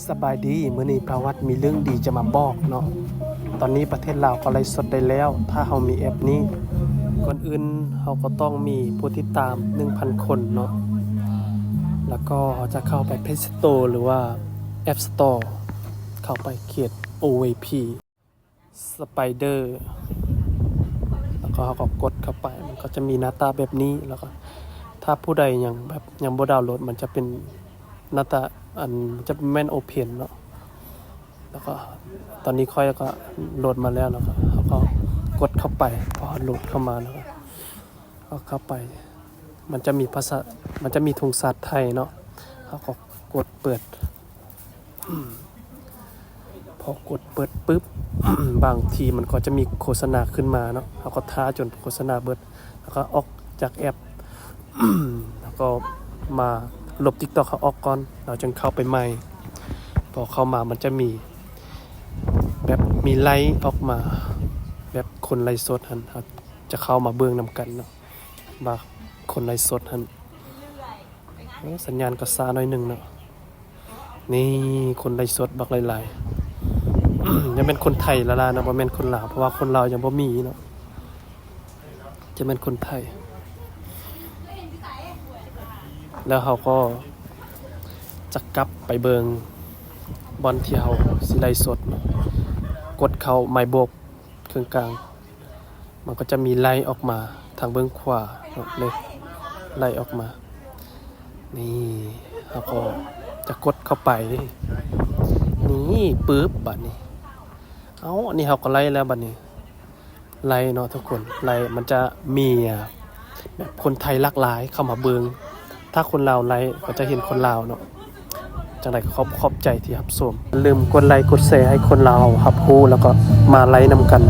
สบายดีมื้อนี้พระวัดมีเรื่องดีจะมาบอกเนาะตอนนี้ประเทศลาวก็ไลฟ์สดได้แล้วถ้าเฮามีแอปนี้ก่อนอื่นเฮาก็ต้องมีผู้ติดตาม 1,000 คนเนาะแล้วก็จะเข้าไป Play Store หรือว่า App Store เข้าไปเขียน OAP Spider แล้วก็เฮาก็กดเข้าไปมันก็จะมีหน้าตาแบบนี้แล้วก็ถ้าผู้ใดยังบ่ดาวน์โหลดมันจะเป็นหน้าตาอันจะแม่นโอเพนเนาะแล้วก็ตอนนี้ค่อยก็โหลดมาแล้วก็เขาก็กดเข้าไปพอโหลดเข้ามาแล้วก็เข้าไปมันจะมีภาษามันจะมีธงชาติไทยเนาะเขาก็กดเปิดพอกดเปิดปุ๊บ บางทีมันก็จะมีโฆษณาขึ้นมาเนาะเขาก็ท้าจนโฆษณาเบิดแล้วก็ออกจากแอป แล้วก็มาลบ TikTok เขาออกก่อนเราจึงเข้าไปใหม่พอเข้ามามันจะมีแบบมีไลค์ออกมาแบบคนไลฟ์สดหันจะเข้ามาเบิ่งนำกันเนาะบางคนไลฟ์สดหันสัญญาณก็ซ่าหน่อยนึงเนาะนี่คนไลฟ์สดบักหลายๆ ยังเป็นคนไทยละล่ะนะบ่แม่นคนลาวเพราะว่าคนลาวยังบ่มีเนาะจะเป็นคนไทยแล้วเขาก็จะกลับไปเบิงบอลที่เขาสิไลฟ์สดกดเข้าไม้โบกเครื่องกลางมันก็จะมีไล่ออกมาทางเบื้องขวาเลยไล่ออกมานี่เขาก็จะกดเข้าไปนี่ปึ๊บบัดนี้อันนี้เขาก็ไล่แล้วบัดนี้ไล่เนาะทุกคนไล่มันจะมีแบบคนไทยหลากหลายเข้ามาเบิงถ้าคนลาวไลค์ก็จะเห็นคนลาวเนาะจังได๋ก็ขอบใจที่รับชมอย่าลืมกดไลค์กดแชร์ให้คนลาวรับรู้แล้วก็มาไลค์นำกัน